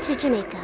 to Jamaica.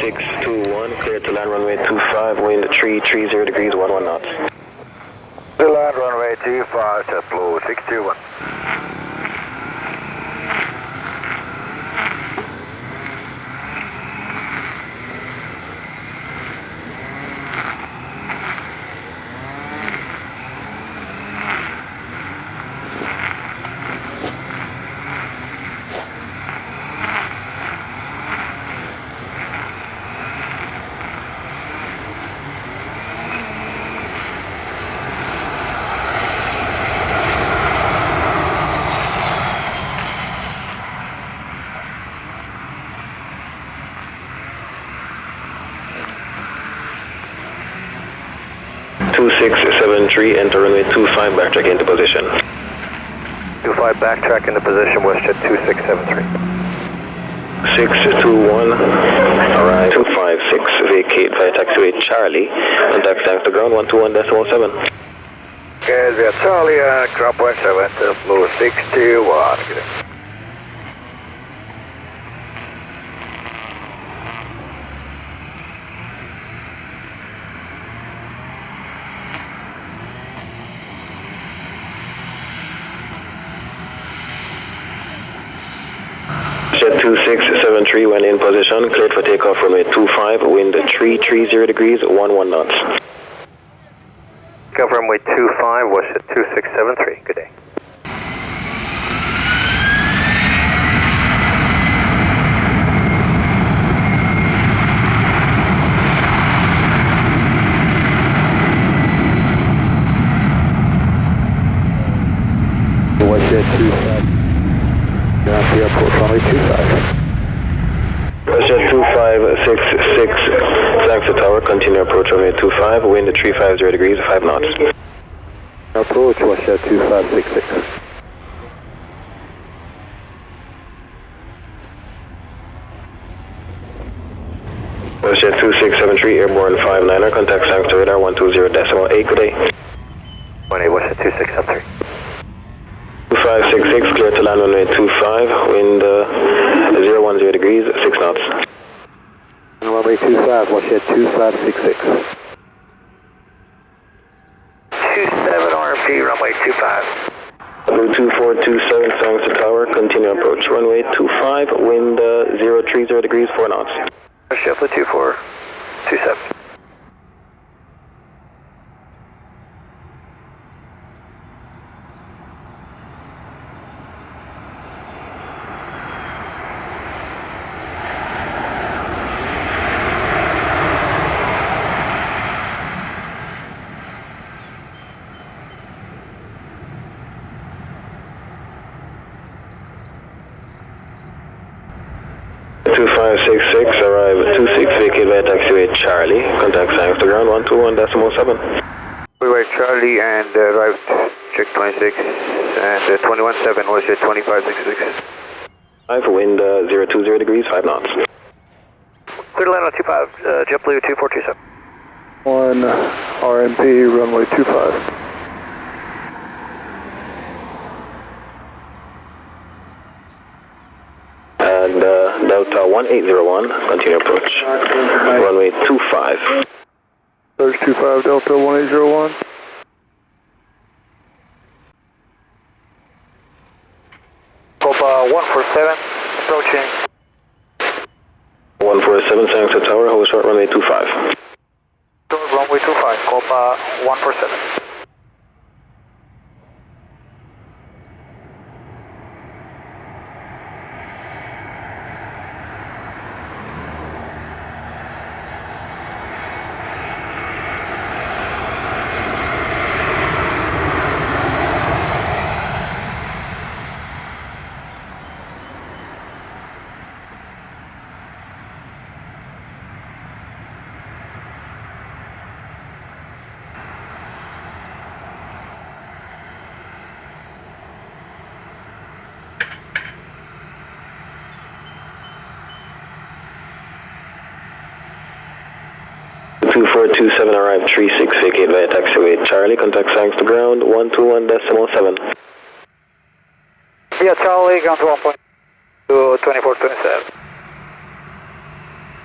621, clear to land runway 25, wind 330 degrees, 11 knots. To land runway 25, JetBlue 621. Enter runway 25, backtrack into position. 25, backtrack into position, WestJet 2673. 621, arrive 256, vacate via taxiway Charlie, contact thanks to ground 121.7. Okay, via Charlie, drop 17 to Blue 621. Good day. Jet 2673 when in position, cleared for takeoff runway 25, wind 330 degrees, 11 knots. Takeoff runway 25, WestJet 2673, good day. WestJet 25. Down to the airport, runway 25. WestJet 2566, Sangster Tower, continue approach runway 25, wind 350 degrees, 5 knots. Approach, WestJet 2566. WestJet 2673, airborne 59er, contact Sangster radar 120.8, good day. 18, WestJet 2673. 2566, clear to land runway 25, wind 010 degrees, 6 knots. Runway 25, WestJet 2566. 27 RMP, runway 25. Blue 2427, Sangster Tower, continue approach runway 25, wind 030 degrees, 4 knots. WestJet 2427. Arrive 26, vacate via taxiway Charlie, contact Sangster ground 121.7. Freeway Charlie and arrived check 26 and 217 was at 2566. 5, wind 020 degrees, 5 knots. Clear to land on 25, JetBlue 2427. 1 RMP, runway 25. And Delta 1801, continue approach, runway 25. Surge 25, Delta 1801. Copa 147, approaching. 147, Sangster Tower, hold short runway 25. Short runway 25, Copa 147. 2427 arrive 36, vacate via taxiway Charlie, contact Sangster ground 121.7. Yeah, Charlie, ground to 2427.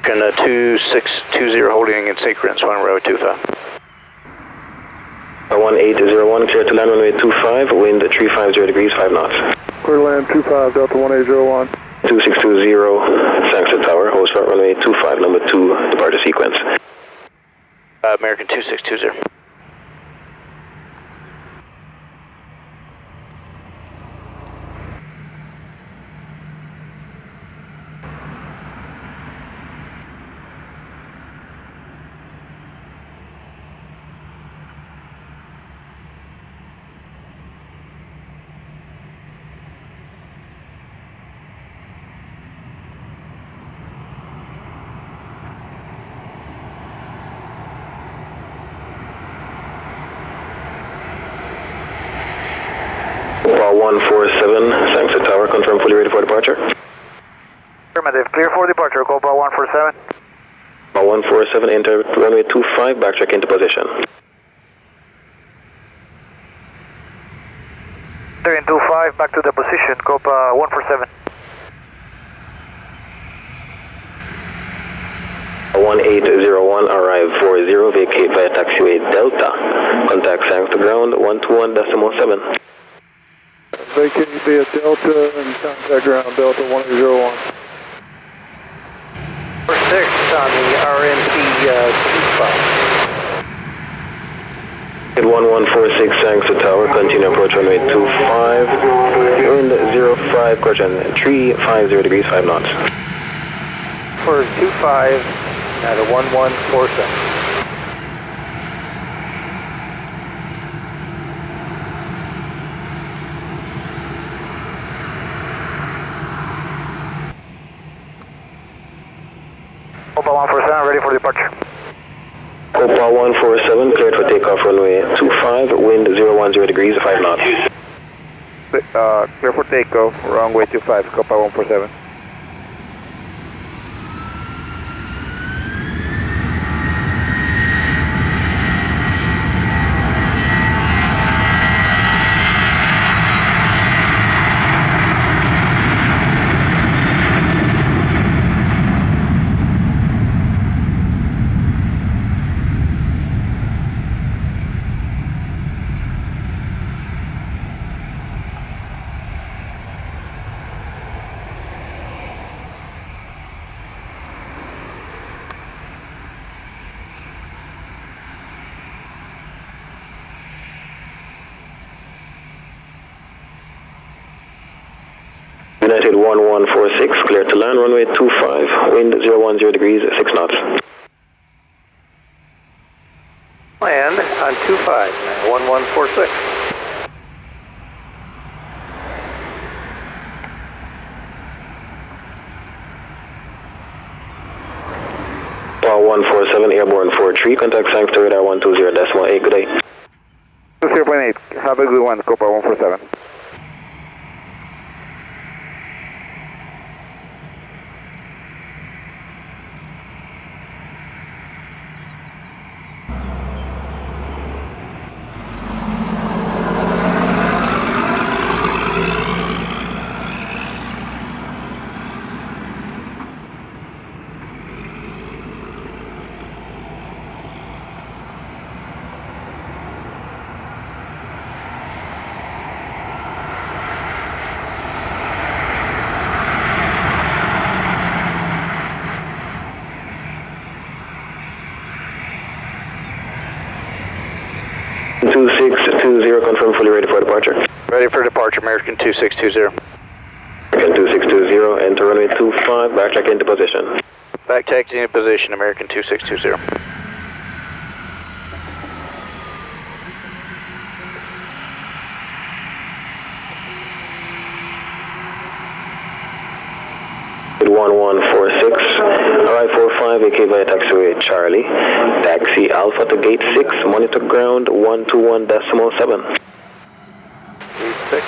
And 2620 holding in sequence, 1 row 25. 1801, clear to land runway 25, wind 350 degrees, 5 knots. Clear to land 25, Delta 1801. 2620, Sangster Tower, host start runway 25, number 2, departure sequence. American 2620. Copa 147, Sangster Tower, confirm fully ready for departure. Affirmative, clear for departure, Copa 147. Copa 147, enter runway 25, backtrack into position. Entering 25, back to the position, Copa 147. 1801, arrive 40, vacate via taxiway Delta. Contact Sangster ground 121.7. Vacate via Delta and contact ground Delta 1801. 6 on the RMP 25. 1146 Sangster Tower, continue approach runway 25, wind 05, correction 350 degrees, 5 knots. For 25 at a 1147. Copa 147, ready for departure. Copa 147, cleared for takeoff runway 25, wind 010 degrees, 5 knots. Clear for takeoff, runway 25, Copa 147. United 1146, clear to land runway 25, wind 010 degrees, 6 knots. Land on 25, 1146. Copa 147, airborne 43, contact Sangster radar 120.8, good day. 0.8, have a good one, Copa 147. Confirm fully ready for departure. Ready for departure, American 2620. American 2620, enter runway 25, backtrack into position. Back taxi in position, American 2620. With 1146, arrive 45, vacate via taxiway Charlie. Taxi Alpha to gate 6, monitor ground 121.7. 6,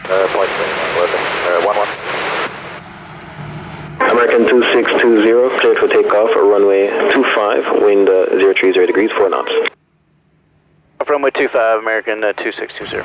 flight 11, 11. American 2620, cleared for takeoff, runway 25, 805, wind 030 degrees, 4 knots. Runway 25, American 2620.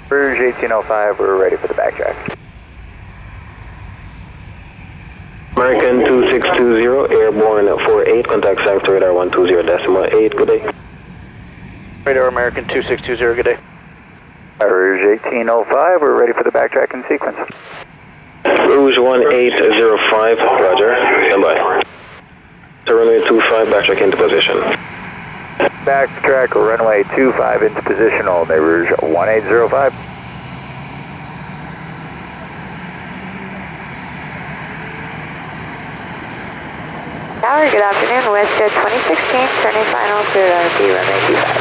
Rouge 1805, we're ready for the backtrack. American 2620, airborne 48, contact Sangster radar 120.8, good day. Radar American 2620, good day. Rouge 1805, we're ready for the backtrack in sequence. Rouge 1805, roger, stand by. So runway 25, backtrack into position. Backtrack runway 25 into position, all day Rouge 1805. Tower, good afternoon, WestJet 2016, turning final clear RP runway 25.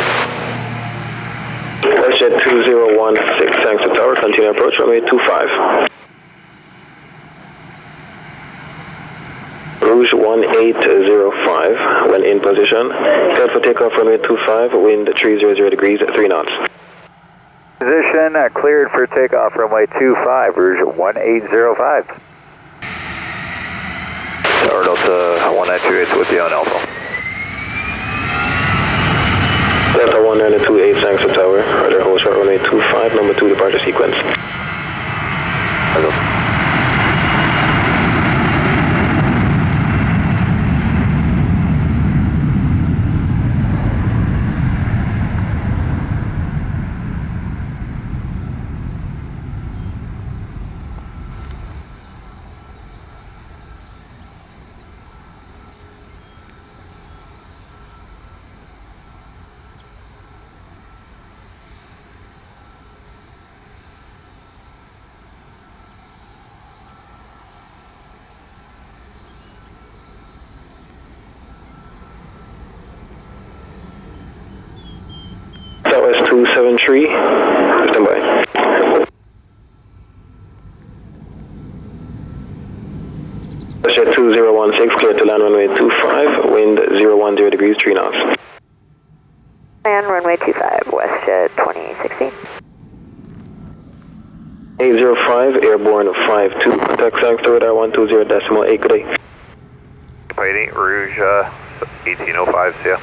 WestJet 2016, Sangster Tower, continue approach, runway 25. Rouge 1805, when in position, cleared for takeoff runway 25, wind 300 degrees, 3 knots. Position cleared for takeoff runway 25, Rouge 1805. Tower Delta 1928 with you on Alpha. Delta 1928, Sangster Tower, radar hold short runway 25, number 2 departure sequence. Southwest 273, stand by. WestJet 2016, clear to land runway 25, wind 010 degrees, 3 knots. Land runway 25, WestJet 2016. 805, airborne 52, contact Sangster radar 120.8, good day. Fighting Rouge 1805, see ya.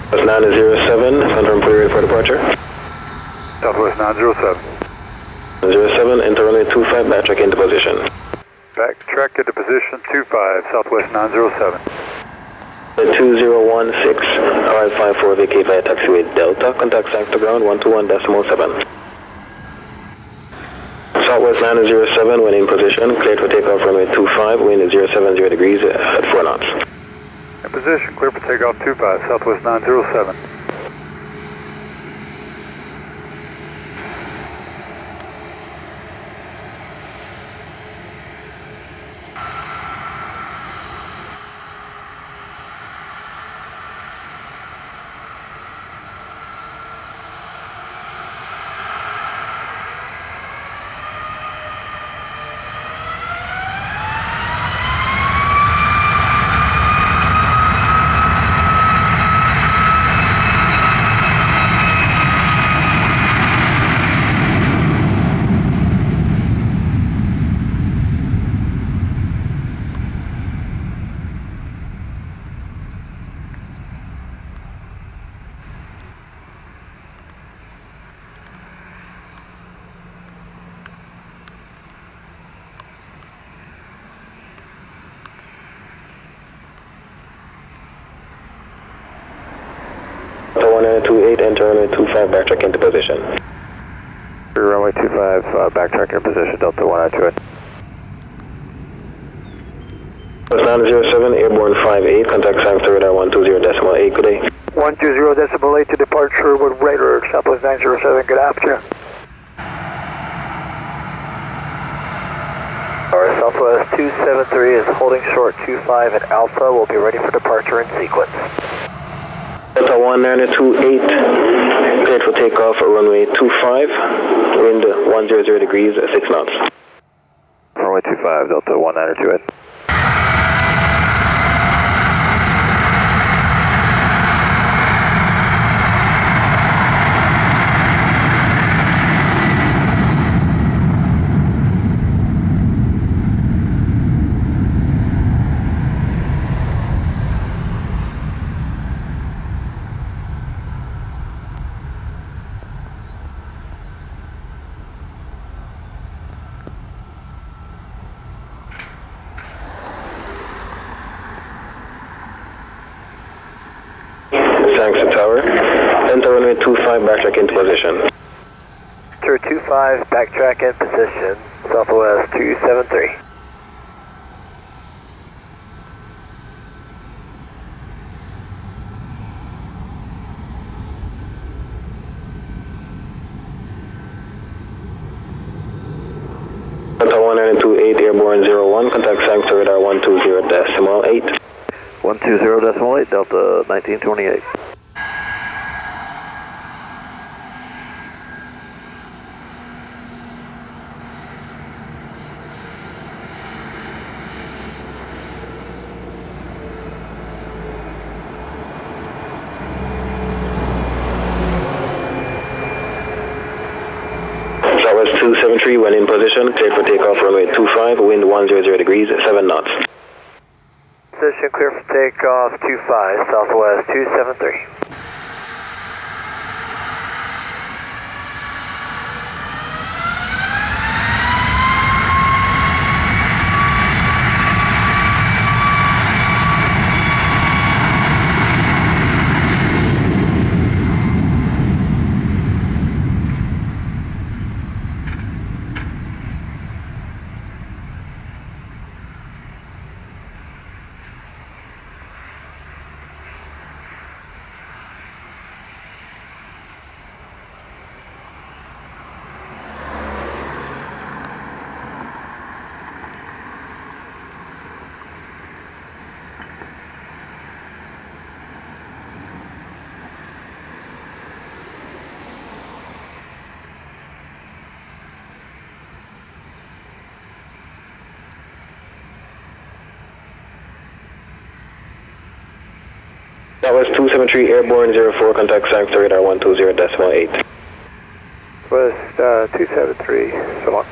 That's 907, confirm fully ready for departure. Southwest 907. 07, enter runway 25, backtrack into position. Backtrack into position 25, Southwest 907. 2016, arrive 54, vacate via taxiway Delta, contact Sangster ground 121.7. Southwest 907, when in position, cleared for takeoff runway 25, wind 070 degrees at 4 knots. In position, clear for takeoff 25, Southwest 907. enter runway 25, backtrack into position. Runway 25, backtrack in position, Delta 192. Plus 907, airborne 58, contact Sangster Radar 120.8, good day. 120.8 to departure with radar, Southwest 907, good afternoon. Our Southwest 273 is holding short 25 at Alpha, we'll be ready for departure in sequence. Delta 1928, cleared for takeoff at runway 25, wind 100 degrees, 6 knots. Runway 25, Delta 1928. Sangster Tower, enter runway 25, backtrack into position. Enter 25, backtrack in position, Southwest 273. Delta 1928, airborne 01, contact Sangster Radar 120.8. 120.8, Delta 1928. Southwest 273, when in position, cleared for takeoff runway 25, wind 100 degrees, 7 knots. Position clear for takeoff 25, Southwest 273. Southwest 273, airborne 04, contact Sangster Radar 120.8. West 273, so long.